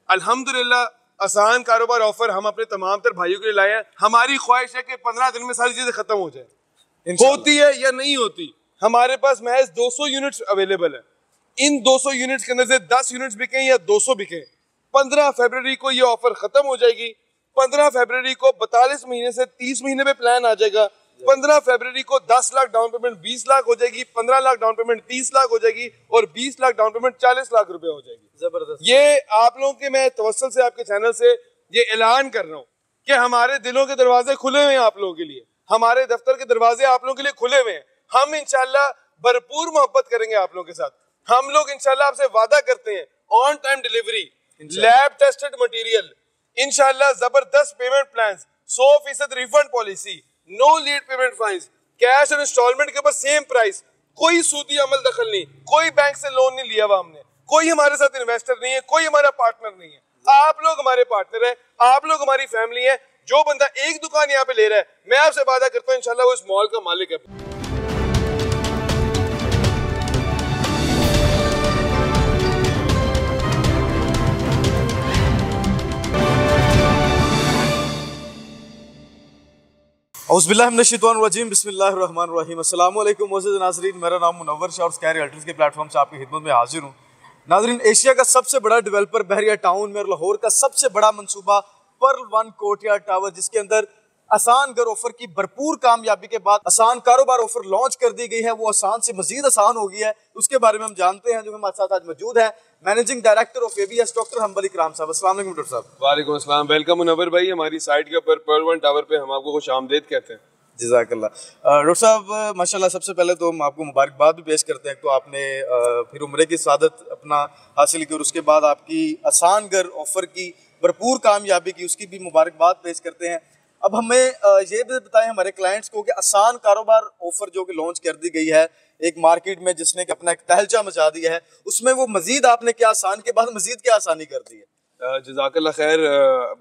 अल्हम्दुलिल्लाह आसान कारोबार ऑफर हम अपने तमाम तर भाइयों के लिए लाए हैं। हमारी ख्वाहिश है कि 15 दिन में सारी चीजें खत्म हो जाए। होती है या नहीं होती, हमारे पास महज 200 यूनिट्स अवेलेबल है। इन 200 यूनिट्स के अंदर से 10 यूनिट्स बिके या 200 बिके, 15 फरवरी को ये ऑफर खत्म हो जाएगी। 15 फरवरी को 42 महीने से 30 महीने में प्लान आ जाएगा। 15 फरवरी को 10 लाख डाउन पेमेंट 20 लाख हो जाएगी, 15 लाख डाउन पेमेंट 30 लाख हो जाएगी और 20 लाख डाउन पेमेंट 40 लाख रुपए हो जाएगी। जबरदस्त। ये आप लोगों के मैं तवस्सुल से आपके चैनल से ये ऐलान कर रहा हूँ कि हमारे दिलों के दरवाजे खुले हुए हैं आप लोगों के लिए, हमारे दफ्तर के दरवाजे आप लोगों के लिए खुले हुए हैं। हम इंशाल्लाह भरपूर मोहब्बत करेंगे आप लोगों के साथ। हम लोग इंशाल्लाह आपसे वादा करते हैं on time delivery, lab tested material, इंशाल्लाह जबरदस्त payment plans, 100% refund policy, no late payment fines, cash और इंस्टॉलमेंट के ऊपर सेम प्राइस, कोई सूदी अमल दखल नहीं, कोई बैंक से लोन नहीं लिया हुआ हमने, कोई हमारे साथ इन्वेस्टर नहीं है, कोई हमारा पार्टनर नहीं है। आप लोग हमारे पार्टनर है, आप लोग हमारी फैमिली है। जो बंदा एक दुकान यहाँ पे ले रहा है, मैं आपसे वादा करता हूँ इंशाल्लाह वो इस मॉल का मालिक है। औज़ुबिल्लाहिमिनश्शैतानिर्रजीम, बिस्मिल्लाहिर्रहमानिर्रहीम। अस्सलामु अलैकुम मोअज़्ज़िज़ नाज़रीन, मेरा नाम मुनव्वर शाह और स्काई रियल्टर्स के प्लेटफॉर्म से आपकी खिदमत में हाजिर हूँ। नाज़रीन, एशिया का सबसे बड़ा डेवलपर बहरिया टाउन में और लाहौर का सबसे बड़ा मंसूबा पर्ल वन कोर्टयार्ड टावर, जिसके अंदर आसान घर ऑफर की भरपूर कामयाबी के बाद आसान कारोबार ऑफर लॉन्च कर दी गई है। वो आसान से मजीद आसान हो गई है, उसके बारे में हम जानते हैं। जो हमारे साथ आज मौजूद है managing director of ABS doctor humble इकराम साहब। अस्सलाम वालेकुम डॉक्टर साहब। वालेकुम अस्सलाम, वेलकम मुनव्वर भाई। हमारी साइट के ऊपर पर्ल वन टावर पे हम आपको खुशामदीद कहते हैं। जज़ाकल्लाह। डॉक्टर साहब माशाल्लाह, सबसे पहले तो हम आपको मुबारकबाद भी पेश करते हैं। तो आपने फिर उम्रे की सआदत अपना हासिल की और उसके बाद आपकी आसान घर ऑफर की भरपूर कामयाबी की, उसकी भी मुबारकबाद पेश करते हैं। अब हमें ये भी बताएं हमारे क्लाइंट्स को कि आसान कारोबार ऑफर जो कि लॉन्च कर दी गई है एक मार्केट में, जिसने अपना एक तहलचा मचा दिया है, उसमें वो मजीद आपने क्या आसान के बाद मजीद क्या आसानी कर दी है? जज़ाकल्लाह खैर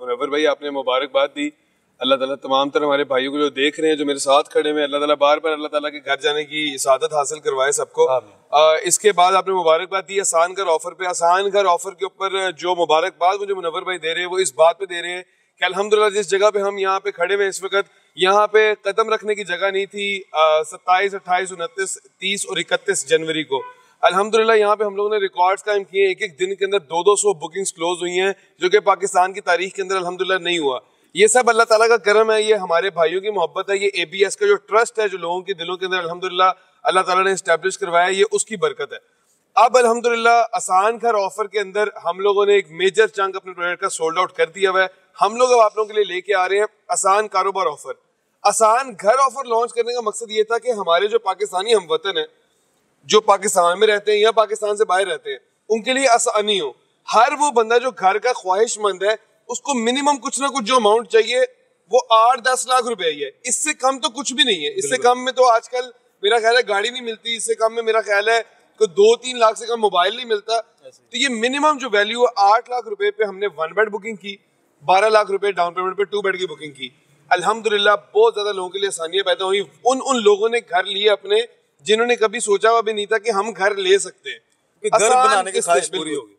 मुनव्वर भाई, आपने मुबारकबाद दी। अल्लाह ताला तमाम तरह हमारे भाइयों को जो देख रहे हैं, जो मेरे साथ खड़े हैं, अल्लाह ताला बार बार अल्लाह ताला के घर जाने की सआदत हासिल करवाए सबको। इसके बाद आपने मुबारकबाद दी आसान घर ऑफर पे। आसान घर ऑफर के ऊपर जो मुबारकबाद मुझे मुनव्वर भाई दे रहे हैं वो इस बात पे दे रहे हैं कि अल्हम्दुलिल्लाह जिस जगह पे हम यहाँ पे खड़े हुए इस वक्त, यहाँ पे कदम रखने की जगह नहीं थी 27, 28, 29, 30 और 31 जनवरी को। अल्हम्दुलिल्लाह यहाँ पे हम लोगों ने रिकॉर्ड्स कायम किए। एक एक दिन के अंदर 200 बुकिंग्स क्लोज हुई हैं, जो कि पाकिस्तान की तारीख के अंदर अल्हम्दुलिल्लाह नहीं हुआ। ये सब अल्लाह ताला का करम है, ये हमारे भाइयों की मोहब्बत है, ये एबीएस का जो ट्रस्ट है जो लोगों के दिलों के अंदर अल्हम्दुलिल्लाह अल्लाह ताला ने एस्टैब्लिश करवाया, ये उसकी बरकत है। अब अल्हम्दुलिल्लाह आसान घर ऑफर के अंदर हम लोगों ने एक मेजर चंक अपने प्रोडक्ट का सोल्ड आउट कर दिया हुआ है। हम लोग अब आप लोगों के लिए लेके आ रहे हैं आसान कारोबार ऑफर। आसान घर ऑफर लॉन्च करने का मकसद ये था कि हमारे जो पाकिस्तानी हमवतन है, जो पाकिस्तान में रहते हैं या पाकिस्तान से बाहर रहते हैं, उनके लिए आसानी हो। हर वो बंदा जो घर का ख्वाहिशमंद है, उसको मिनिमम कुछ ना कुछ जो अमाउंट चाहिए वो 8-10 लाख रुपए ही है, इससे कम तो कुछ भी नहीं है। इससे कम में तो आजकल मेरा ख्याल है गाड़ी नहीं मिलती, इससे कम में मेरा ख्याल है कि 2-3 लाख से कम मोबाइल नहीं मिलता। तो ये मिनिमम जो वैल्यू है 8 लाख रुपए पे हमने 1 बेड बुकिंग की, 12 लाख रुपए डाउन पेमेंट पे 2 बेड की बुकिंग की। अल्हम्दुलिल्लाह बहुत ज्यादा लोगों के लिए आसानियां पैदा हुई। उन लोगों ने घर लिए अपने जिन्होंने कभी सोचा हुआ भी नहीं था कि हम घर ले सकते हैं, घर बनाने की ख्वाहिश पूरी होगी।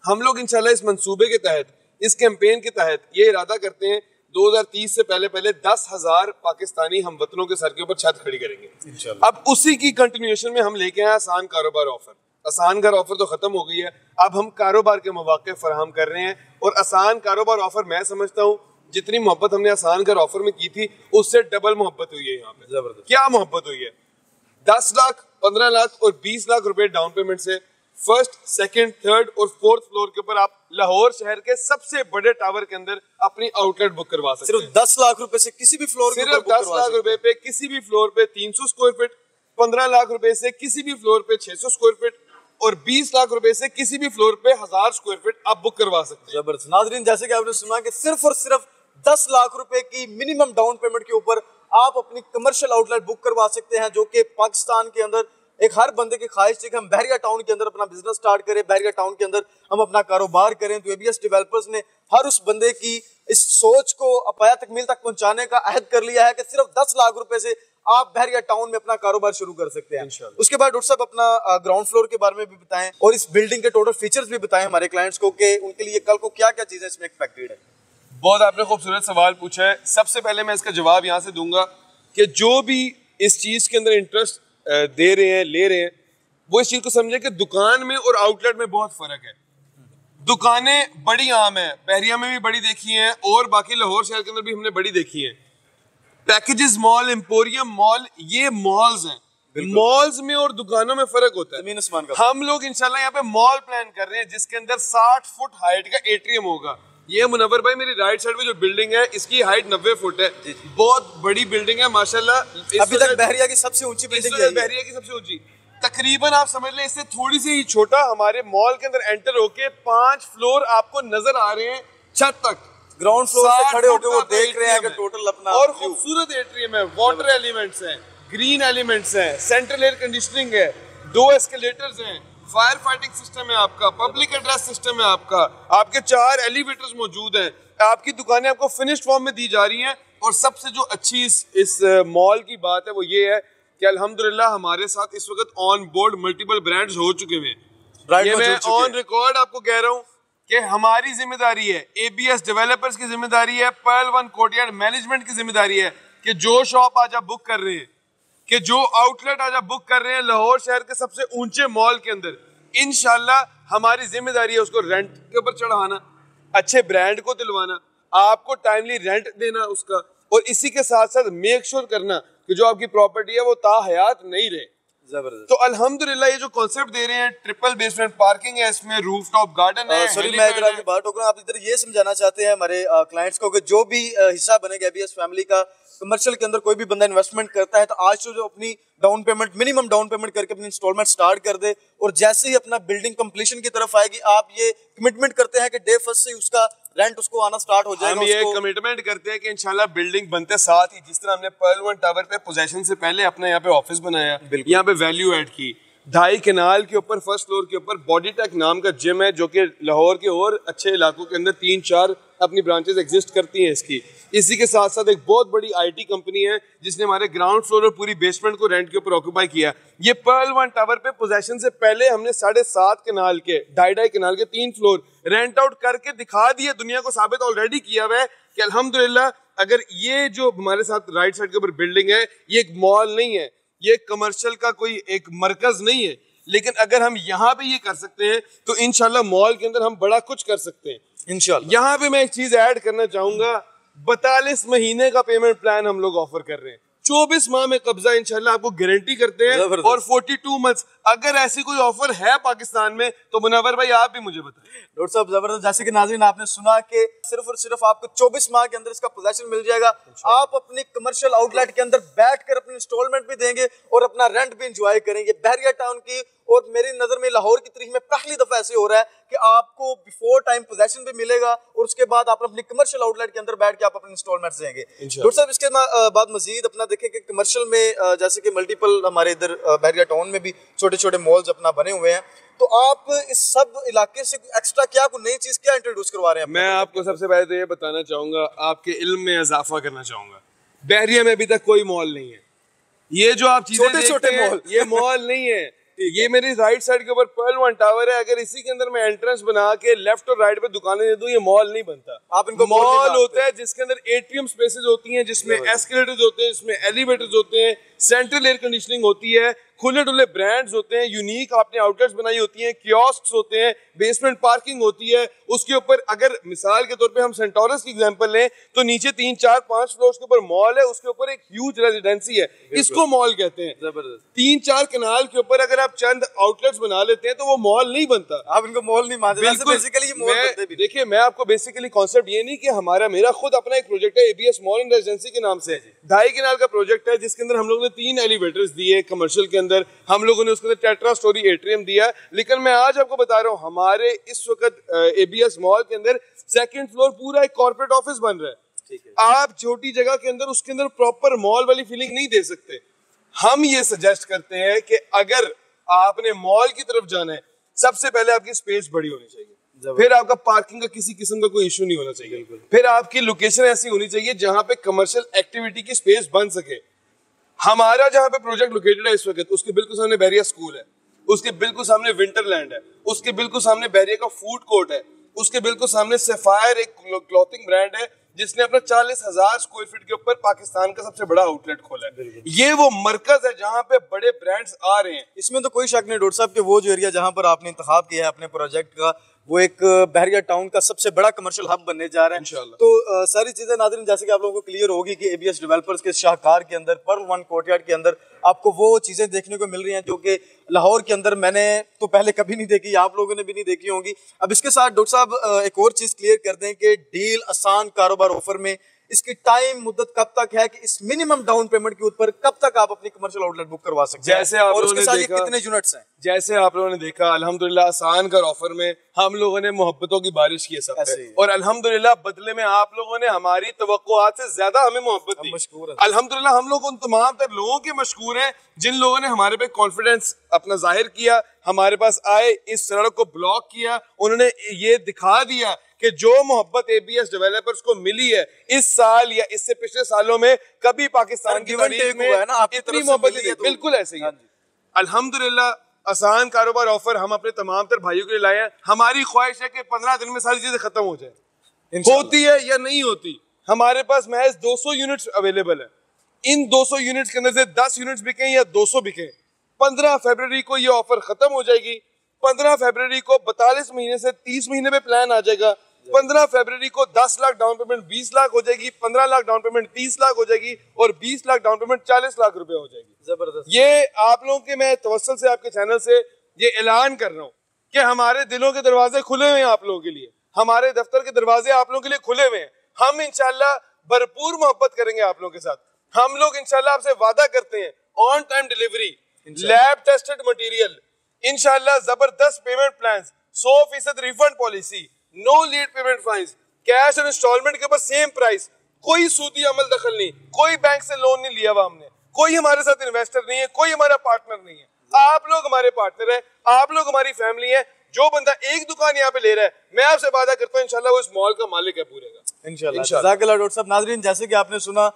हम लोग इंशाल्लाह इस मंसूबे के तहत, इस कैंपेन के तहत ये इरादा करते हैं 2030 से पहले 10,000 पाकिस्तानी हमवतनों के सर के ऊपर छत खड़ी करेंगे। अब उसी की कंटिन्यूएशन में हम लेके आए आसान कारोबार ऑफर। आसान घर ऑफर तो खत्म हो गई है, अब हम कारोबार के मौके फराहम कर रहे हैं। और आसान कारोबार ऑफर मैं समझता हूँ जितनी मोहब्बत हमने आसान घर ऑफर में की थी, उससे डबल मोहब्बत हुई है यहाँ पे। जबरदस्त। क्या मोहब्बत हुई है? 10 लाख, 15 लाख और 20 लाख रुपए डाउन पेमेंट से फर्स्ट, सेकंड, थर्ड और फोर्थ फ्लोर के ऊपर आप लाहौर शहर के सबसे बड़े टावर के अंदर अपनी आउटलेट बुक करवा सकते हैं। सिर्फ 10 लाख रुपए से किसी भी फ्लोर के सिर्फ 10 लाख रुपए पे किसी भी फ्लोर पे 300 स्क्वायर फीट, 15 लाख रुपए से किसी भी फ्लोर पे 600 स्क्वायर फीट और 20 लाख रुपए से किसी भी फ्लोर पे 1000 स्क्वायर फीट आप बुक करवा सकते हैं। जबरदस्त। नाज़रीन, जैसे कि आपने सुना कि सिर्फ और सिर्फ 10 लाख रुपए की मिनिमम डाउन पेमेंट के ऊपर आप अपनी कमर्शियल आउटलेट बुक करवा सकते हैं, जो कि पाकिस्तान के अंदर एक हर बंदे की ख्वाहिश थी कि हम बहरिया टाउन के अंदर अपना बिजनेस स्टार्ट करें, बहरिया टाउन के अंदर हम अपना कारोबार करें। तो एबीएस डेवलपर्स ने हर उस बंदे की इस सोच को अपाया तकमील तक पहुंचाने का अहद कर लिया है कि सिर्फ 10 लाख रुपए से आप बहरिया टाउन में अपना कारोबार शुरू कर सकते हैं। उसके बाद डॉक्टर साहब अपना ग्राउंड फ्लोर के बारे में भी बताएं और इस बिल्डिंग के टोटल फीचर्स भी बताएं हमारे क्लाइंट्स को कि उनके लिए कल को क्या क्या चीजें इसमें एक्सपेक्टेड है। बहुत आपने खूबसूरत सवाल पूछा है। सबसे पहले मैं इसका जवाब यहाँ से दूंगा कि जो भी इस चीज के अंदर इंटरेस्ट दे रहे हैं, ले रहे हैं, वो इस चीज को समझे कि दुकान में और आउटलेट में बहुत फर्क है। दुकानें बड़ी आम है, बहरिया में भी बड़ी देखी हैं और बाकी लाहौर शहर के अंदर भी हमने बड़ी देखी है। पैकेजेस मॉल, एम्पोरियम मॉल, ये मॉल्स हैं। मॉल्स में और दुकानों में फर्क होता है। हम लोग इंशाल्लाह यहाँ पे मॉल प्लान कर रहे हैं जिसके अंदर 60 फुट हाइट का एट्रियम होगा। ये मुनव्वर भाई मेरी राइट साइड में जो बिल्डिंग है इसकी हाइट 90 फुट है। बहुत बड़ी बिल्डिंग है माशाल्लाह। अभी तक बहरिया की सबसे ऊंची बिल्डिंग है। बहरिया की सबसे ऊंची तकरीबन आप समझ लें इससे थोड़ी सी ही छोटा हमारे मॉल के अंदर एंटर होके 5 फ्लोर आपको नजर आ रहे हैं छत तक। ग्राउंड फ्लोर से खड़े होकर वो देख रहे हैं कि टोटल अपना और खूबसूरत एट्रियम है, वाटर एलिमेंट्स हैं, ग्रीन एलिमेंट्स हैं, सेंट्रल एयर कंडीशनिंग है, 2 एस्केलेटर्स हैं, फायर फाइटिंग सिस्टम है आपका, पब्लिक एड्रेस सिस्टम है आपका, आपके 4 एलिवेटर्स मौजूद हैं। आपकी दुकानें आपको फिनिश्ड फॉर्म में दी जा रही हैं। और सबसे जो अच्छी इस मॉल की बात है वो ये है कि अल्हम्दुलिल्लाह हमारे साथ इस वक्त ऑन बोर्ड मल्टीपल ब्रांड्स हो चुके हैं। ये मैं ऑन रिकॉर्ड आपको कह रहा हूँ कि हमारी जिम्मेदारी है, ABS डेवलपर्स की जिम्मेदारी है, पर्ल वन कोर्टयार्ड मैनेजमेंट की जिम्मेदारी है कि जो शॉप आज आप बुक कर रहे हैं, कि जो आउटलेट आज आप बुक कर रहे हैं लाहौर शहर के सबसे ऊंचे मॉल के अंदर, इंशाल्लाह हमारी जिम्मेदारी है उसको रेंट के ऊपर चढ़ाना, अच्छे ब्रांड को दिलवाना, आपको टाइमली रेंट देना उसका, और इसी के साथ साथ मेक श्योर करना कि जो आपकी प्रॉपर्टी है वो ताहयात नहीं रहे। जबरदस्त। तो अल्हम्दुलिल्लाह ये जो कॉन्सेप्ट दे रहे हैं, ट्रिपल बेसमेंट पार्किंग है, इसमें रूफटॉप गार्डन है। सॉरी मैं इधर आपकी बात टोक रहा हूं, आप इधर ये समझाना चाहते हैं हमारे क्लाइंट्स को कि जो भी हिस्सा बनेगा ABS फैमिली का, कमर्शियल के अंदर कोई भी बंदा इन्वेस्टमेंट करता है तो आज तो जो अपनी down payment, minimum down payment करके अपनी इंस्टॉलमेंट स्टार्ट कर दे, और जैसे ही अपना बिल्डिंग कंप्लीशन की तरफ आएगी आप ये कमिटमेंट करते हैं कि डे फर्स्ट से उसका रेंट उसको आना स्टार्ट हो जाएगा। हम ये कमिटमेंट करते हैं कि इंशाल्लाह बिल्डिंग बनते साथ ही, जिस तरह हमने पर्ल वन टावर पे पोजेशन से पहले अपने यहाँ पे ऑफिस बनाया, यहाँ पे वैल्यू ऐड की, 2.5 कनाल के ऊपर फर्स्ट फ्लोर के ऊपर बॉडी टेक नाम का जिम है जो कि लाहौर के और अच्छे इलाकों के अंदर 3-4 अपनी ब्रांचेस एग्जिस्ट करती हैं इसकी। इसी के साथ साथ एक बहुत बड़ी IT कंपनी है जिसने हमारे ग्राउंड फ्लोर और पूरी बेसमेंट को रेंट के ऊपर ऑक्यूपाई किया। ये पर्ल वन टावर पे पोजेशन से पहले हमने 7.5 कनाल के 2.5 कनाल के 3 फ्लोर रेंट आउट करके दिखा दिए, दुनिया को साबित ऑलरेडी किया हुआ है कि अल्हम्दुलिल्लाह अगर ये जो हमारे साथ राइट साइड के ऊपर बिल्डिंग है ये एक मॉल नहीं है, ये कमर्शियल का कोई एक मरकज नहीं है, लेकिन अगर हम यहाँ पे ये कर सकते हैं तो इंशाल्लाह मॉल के अंदर हम बड़ा कुछ कर सकते हैं इंशाल्लाह। यहाँ पे मैं एक चीज ऐड करना चाहूंगा, 42 महीने का पेमेंट प्लान हम लोग ऑफर कर रहे हैं, 24 माह में कब्जा इंशाल्लाह आपको गारंटी करते हैं, और 42 मंथ्स। अगर ऐसी कोई ऑफर है पाकिस्तान में तो मुनव्वर भाई आप भी मुझे बताएं। डॉक्टर साहब जबरदस्त, जैसे कि नाज़रीन आपने सुना कि सिर्फ और सिर्फ आपको 24 माह के अंदर इसका पोजेशन मिल जाएगा। आप अपने कमर्शियल आउटलेट के अंदर बैठकर अपनी इंस्टॉलमेंट भी देंगे और अपना रेंट भी एंजॉय करेंगे। बहरिया टाउन की और मेरी नजर में लाहौर की तारीख में पहली दफा ऐसे हो रहा है कि आपको बिफोर टाइम पोजेशन भी मिलेगा और उसके बाद आप अपनी कमर्शियल आउटलेट के अंदर बैठ के आप अपने इंस्टॉलमेंट्स देंगे। डॉक्टर साहब इसके बाद मजीद अपना देखें कि कमर्शियल में जैसे कि मल्टीपल हमारे इधर बहरिया टाउन में भी छोटे छोटे मॉल्स अपना बने हुए हैं, तो आप इस सब इलाके से एक्स्ट्रा क्या कोई नई चीज क्या इंट्रोड्यूस करवा रहे हैं? मैं आपको सबसे पहले तो ये बताना चाहूंगा, आपके इल्म में इजाफा करना चाहूंगा, बहरिया में अभी तक कोई मॉल नहीं है। ये जो आप चीजें देखते हैं ये मॉल नहीं है। ये मेरी राइट साइड के ऊपर पर्ल वन टावर है, अगर इसी के अंदर मैं एंट्रेंस बना के लेफ्ट और राइट पे दुकानें दे दूं ये मॉल नहीं बनता। आप इनको मॉल होता है जिसके अंदर एटीएम स्पेसेस होती हैं, जिसमें एस्केलेटर्स होते हैं, जिसमें एलिवेटर्स होते हैं, सेंट्रल एयर कंडीशनिंग होती है, खुले डुले ब्रांड्स होते हैं, यूनिक आपने आउटलेट्स बनाई होती हैं, कियोस्क्स होते हैं, बेसमेंट पार्किंग होती है। उसके ऊपर अगर मिसाल के तौर पे हम सेंटोरस की एग्जांपल लें तो नीचे 3, 4, 5 फ्लोर्स के ऊपर मॉल है, उसके ऊपर एक ह्यूज रेजिडेंसी है, इसको मॉल कहते हैं। जबरदस्त। 3, 4 कनाल के ऊपर अगर आप चंद आउटलेट्स बना लेते हैं तो वो मॉल नहीं बनता। आप इनको मॉल नहीं मानते। बेसिकली मॉल बनते भी। देखिए मैं आपको बेसिकली कॉन्सेप्ट ये नहीं कि मेरा खुद अपना एक प्रोजेक्ट है ABS मॉल एंड रेजिडेंसी के नाम से, 2.5 कनाल का प्रोजेक्ट है जिसके अंदर हम लोगों ने 3 एलिवेटर्स दिए कमर्शियल के अंदर, हम लोगों ने उसके अंदर टेट्रा स्टोरी एट्रियम दिया। लेकिन मैं आज आपको बता रहा हूँ हमारे इस वक्त ABS मॉल के अंदर 2nd फ्लोर पूरा एक कॉर्पोरेट ऑफिस बन रहा है। ठीक है। आप छोटी जगह के अंदर उसके अंदर प्रॉपर मॉल वाली फीलिंग नहीं दे सकते। हम ये सजेस्ट करते हैं कि अगर आपने मॉल की तरफ जाना है सबसे पहले आपकी स्पेस बड़ी होनी चाहिए, फिर आपका पार्किंग का किसी किस्म का कोई इशू नहीं होना चाहिए, फिर आपकी लोकेशन ऐसी होनी चाहिए जहां पे कमर्शियल एक्टिविटी की स्पेस बन सके। हमारा जहाँ पे प्रोजेक्ट लोकेटेड है इस वक्त, उसके बिल्कुल सामने बैरिया स्कूल है, उसके बिल्कुल सामने विंटरलैंड है, उसके बिल्कुल सामने बैरिया का फूड कोर्ट है, उसके बिल्कुल सामने सफायर एक क्लॉथिंग ब्रांड है जिसने अपना 40,000 स्क्वायर फीट के ऊपर पाकिस्तान का सबसे बड़ा आउटलेट खोला है। ये वो मरकज है जहाँ पे बड़े ब्रांड्स आ रहे हैं। इसमें तो कोई शक नहीं डॉक्टर साहब कि वो जो एरिया जहाँ पर आपने इंतखाब किया है अपने प्रोजेक्ट का, वो एक बहरिया टाउन का सबसे बड़ा कमर्शियल हब बनने जा रहा है इंशाल्लाह। तो सारी चीजें नाज़रीन जैसे कि आप लोगों को क्लियर होगी कि एबीएस डेवलपर्स के शाहकार के अंदर पर्ल वन कोर्टयार्ड के अंदर आपको वो चीजें देखने को मिल रही हैं जो कि लाहौर के अंदर मैंने तो पहले कभी नहीं देखी, आप लोगों ने भी नहीं देखी होंगी। अब इसके साथ डॉक्टर साहब एक और चीज क्लियर कर दें कि डील आसान कारोबार ऑफर में इसकी टाइम मुद्दत कब तक है कि इस मिनिमम डाउन पेमेंट के ऊपर कब तक आप अपनी कमर्शियल आउटलेट बुक करवा सकते हैं, जैसे आप और लोगों उसके ने साथ ये देखा, कितने यूनिट्स हैं? जैसे आप लोगों ने देखा अल्हम्दुलिल्लाह आसान कर ऑफर में हम लोगों ने मोहब्बतों की बारिश की है सब पे, और अल्हम्दुलिल्लाह बदले में आप लोगों ने हमारी तवक्कुआत से ज्यादा हमें मोहब्बत दी। अल्हम्दुलिल्लाह हम लोग उन तमाम तर लोगों के मशकूर हैं जिन लोगों ने हमारे पे कॉन्फिडेंस अपना जाहिर किया, हमारे पास आए, इस सड़क को ब्लॉक किया, उन्होंने ये दिखा दिया कि जो मोहब्बत एबीएस डेवलपर्स को मिली है इस साल या इससे पिछले सालों में कभी पाकिस्तान की तारीख में इतनी मोहब्बत नहीं। बिल्कुल ऐसे ही है। अल्हम्दुलिल्लाह आसान कारोबार ऑफर हम अपने तमाम तर भाइयों के लिए लाए हैं। हमारी ख्वाहिश है कि 15 दिन में सारी चीजें खत्म हो जाए, होती है या नहीं होती। हमारे पास महज 200 यूनिट्स अवेलेबल है। इन 200 यूनिट्स के अंदर से 10 यूनिट्स बिके या 200 बिके, 15 फरवरी को ये ऑफर खत्म हो जाएगी। 15 फरवरी को 42 महीने से 30 महीने में प्लान आ जाएगा। 15 फरवरी को 10 लाख डाउन पेमेंट 20 लाख हो जाएगी, 15 लाख डाउन पेमेंट 30 लाख हो जाएगी, और 20 लाख डाउन पेमेंट 40 लाख रुपए हो जाएगी। जबरदस्त। ये आप लोगों के मैं तवस्सुल से आपके चैनल से ये ऐलान कर रहा हूँ कि हमारे दिलों के दरवाजे खुले हुए हैं आप लोगों के लिए, हमारे दफ्तर के दरवाजे आप लोगों के लिए खुले हुए हैं। हम इंशाल्लाह भरपूर मोहब्बत करेंगे आप लोगों के साथ। हम लोग इंशाल्लाह आपसे वादा करते हैं on time delivery, lab tested material, इंशाल्लाह जबरदस्त payment plan, 100% refund policy, no late payment fines, cash और इंस्टॉलमेंट के ऊपर सेम प्राइस, कोई सूदी अमल दखल नहीं, कोई बैंक से लोन नहीं लिया हुआ हमने, कोई हमारे साथ इन्वेस्टर नहीं है, कोई हमारा पार्टनर नहीं है। आप लोग हमारे पार्टनर है, आप लोग हमारी फैमिली है। जो बंदा एक दुकान यहाँ पे ले रहा है, मैं आपसे वादा करता हूँ इंशाल्लाह वो इस मॉल का मालिक है पूरे का इंशाल्लाह। जज़ाकल्लाह डॉक्टर साहब। नाज़रीन जैसे कि आपने सुना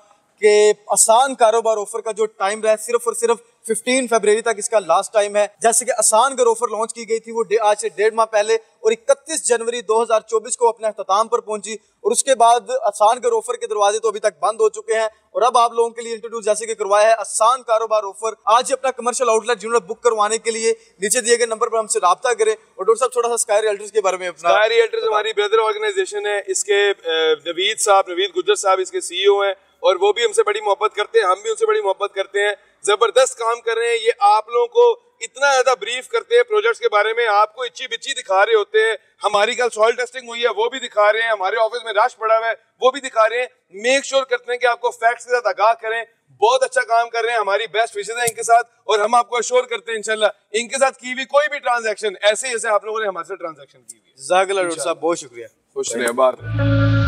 कि आसान कारोबार ऑफर का जो टाइम रहा है सिर्फ और सिर्फ 15 फरवरी तक इसका लास्ट टाइम है। जैसे कि आसान घर ऑफर लॉन्च की गई थी वो आज से 1.5 माह पहले, और 31 जनवरी 2024 को अपने अख्ताम पर पहुंची, और उसके बाद आसान घर ऑफर के दरवाजे तो अभी तक बंद हो चुके हैं, और अब आप लोगों के लिए इंट्रोड्यूस जैसे कि करवाया है आसान कारोबार ऑफर। आज ही अपना कमर्शियल आउटलेट यूनिट बुक करवाने के लिए नीचे दिए गए नंबर पर हमसे राब्ता करें। और डॉक्टर साहब थोड़ा सा स्काई रियल्टर्स के बारे में अपना। स्काई रियल्टर्स हमारी ब्रदर ऑर्गेनाइजेशन है, इसके नवीद गुज्जर साहब इसके सीईओ हैं, और वो भी हमसे बड़ी मोहब्बत करते हैं, हम भी उनसे बड़ी मोहब्बत करते हैं। जबरदस्त काम कर रहे हैं। ये आप लोगों को इतना ज्यादा ब्रीफ करते हैं प्रोजेक्ट्स के बारे में, आपको इच्ची बिच्ची दिखा रहे होते हैं। हमारी कल सॉइल टेस्टिंग हुई है वो भी दिखा रहे हैं, हमारे ऑफिस में रश पड़ा हुआ है वो भी दिखा रहे हैं। मेक श्योर करते हैं कि आपको फैक्ट्स के साथ आगाह करें। बहुत अच्छा काम कर रहे हैं, हमारी बेस्ट विशेष है इनके साथ, और हम आपको अश्योर करते हैं इंशाल्लाह इनके साथ की हुई कोई भी ट्रांजैक्शन ऐसे जैसे आप लोगों ने हमारे साथ ट्रांजैक्शन की हुई है। जज़ाकल्लाह डॉक्टर साहब, बहुत शुक्रिया। खुश रहे, बात